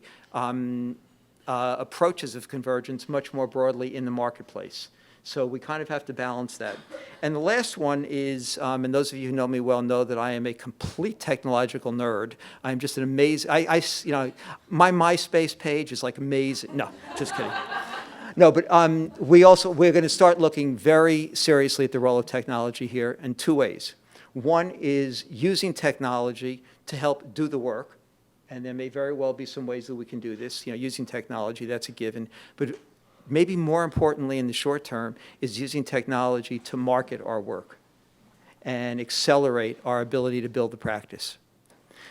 approaches of Convergence much more broadly in the marketplace. So we kind of have to balance that. And the last one is, and those of you who know me well know that I am a complete technological nerd. I'm just an amazing, my MySpace page is like amazing. No, just kidding. No, but we're going to start looking very seriously at the role of technology here in 2 ways. One is using technology to help do the work, and there may very well be some ways that we can do this. Using technology, that's a given. But maybe more importantly in the short term is using technology to market our work and accelerate our ability to build the practice.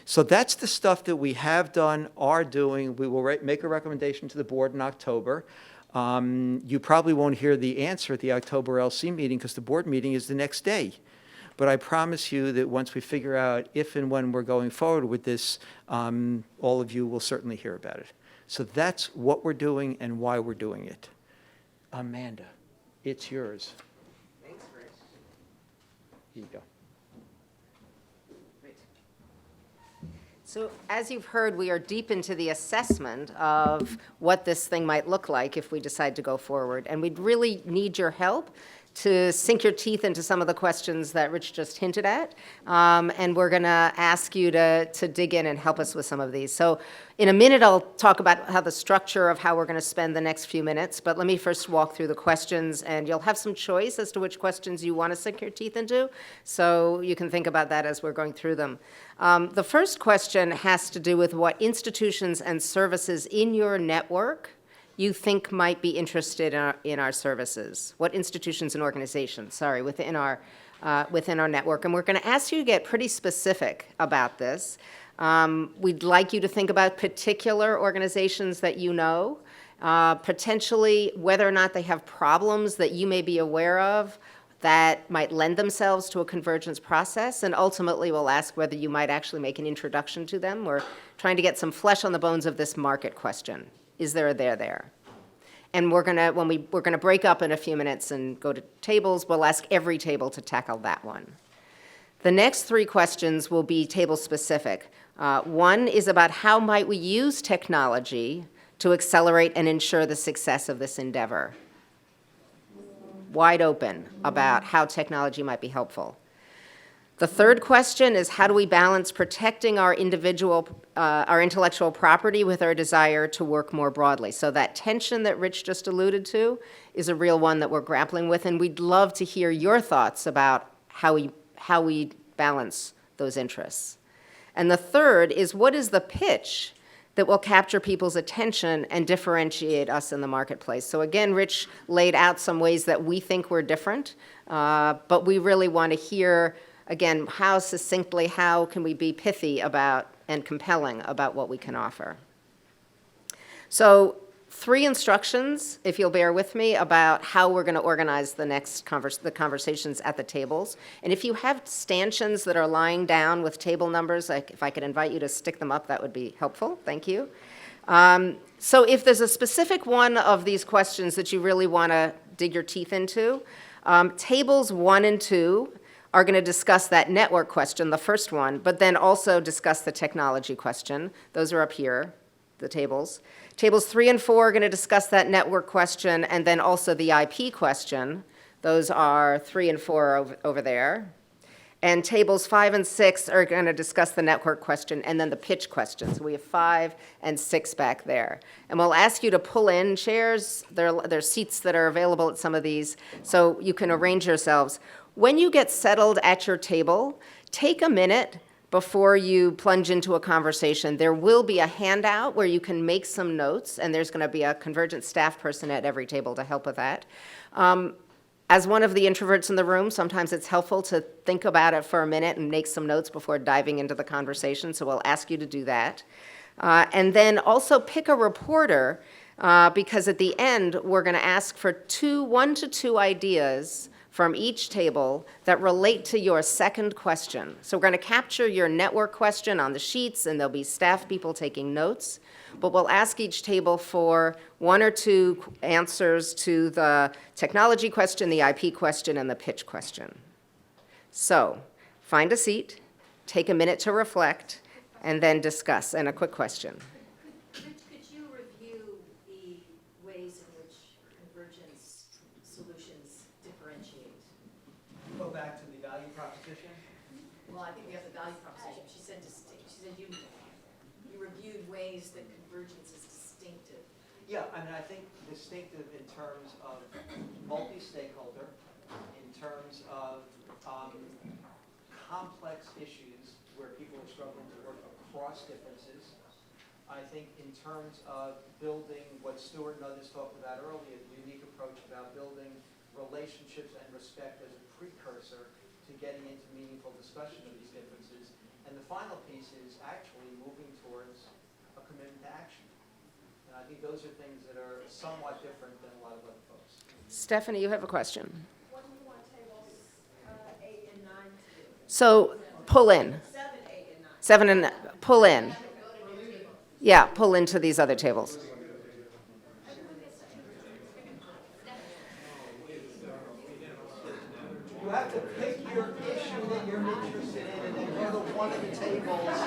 So that's the stuff that we have done, are doing. We will make a recommendation to the board in October. You probably won't hear the answer at the October LC meeting because the board meeting is the next day. But I promise you that once we figure out if and when we're going forward with this, all of you will certainly hear about it. So that's what we're doing and why we're doing it. Amanda, it's yours. Thanks, Rich. Here you go. So as you've heard, we are deep into the assessment of what this thing might look like if we decide to go forward. And we'd really need your help to sink your teeth into some of the questions that Rich just hinted at. And we're going to ask you to dig in and help us with some of these. So in a minute, I'll talk about how the structure of how we're going to spend the next few minutes. But let me first walk through the questions, and you'll have some choice as to which questions you want to sink your teeth into. So you can think about that as we're going through them. The first question has to do with what institutions and services in your network you think might be interested in our services. What institutions and organizations, within our network. And we're going to ask you to get pretty specific about this. We'd like you to think about particular organizations that you know, potentially whether or not they have problems that you may be aware of that might lend themselves to a convergence process, and ultimately we'll ask whether you might actually make an introduction to them. We're trying to get some flesh on the bones of this market question. Is there a there? And we're gonna break up in a few minutes and go to tables. We'll ask every table to tackle that one. The next 3 questions will be table specific. One is about how might we use technology to accelerate and ensure the success of this endeavor? Wide open about how technology might be helpful. The third question is, how do we balance protecting our intellectual property with our desire to work more broadly? So that tension that Rich just alluded to is a real one that we're grappling with, and we'd love to hear your thoughts about how we balance those interests. And the third is, what is the pitch that will capture people's attention and differentiate us in the marketplace? So again, Rich laid out some ways that we think we're different, but we really want to hear, again, how succinctly, how can we be pithy about and compelling about what we can offer. So 3 instructions, if you'll bear with me, about how we're going to organize the next conversations at the tables. And if you have stanchions that are lying down with table numbers, like if I could invite you to stick them up, that would be helpful. Thank you. So if there's a specific one of these questions that you really want to dig your teeth into, tables 1 and 2 are going to discuss that network question, the first one, but then also discuss the technology question. Those are up here, the tables. Tables 3 and 4 are going to discuss that network question and then also the IP question. Those are 3 and 4 over there. And tables 5 and 6 are going to discuss the network question and then the pitch question. So we have 5 and 6 back there. And we'll ask you to pull in chairs. There's seats that are available at some of these, so you can arrange yourselves. When you get settled at your table, take a minute before you plunge into a conversation. There will be a handout where you can make some notes, and there's going to be a Convergent staff person at every table to help with that. As one of the introverts in the room, sometimes it's helpful to think about it for a minute and make some notes before diving into the conversation, so we'll ask you to do that. And then also pick a reporter, because at the end, we're going to ask for 1 to 2 ideas from each table that relate to your second question. So we're going to capture your network question on the sheets, and there'll be staff people taking notes. But we'll ask each table for 1 or 2 answers to the technology question, the IP question, and the pitch question. So find a seat, take a minute to reflect, and then discuss. And a quick question. Could you review the ways in which convergence solutions differentiate? Go back to the value proposition. Well, I think we have the value proposition. She said you reviewed ways that convergence is distinctive. Yeah, I mean, I think distinctive in terms of multi-stakeholder, in terms of complex issues where people are struggling to work across differences. I think in terms of building what Stuart and others talked about earlier, the unique approach about building relationships and respect as a precursor to getting into meaningful discussion of these differences. And the final piece is actually moving towards a commitment to action. And I think those are things that are somewhat different than a lot of other folks. Stephanie, you have a question. What do you want tables 8 and 9 to do? So pull in. 7, 8, and 9. 7 and pull in. Yeah, pull into these other tables. You have to pick your issue that you're interested in and then go to one of the tables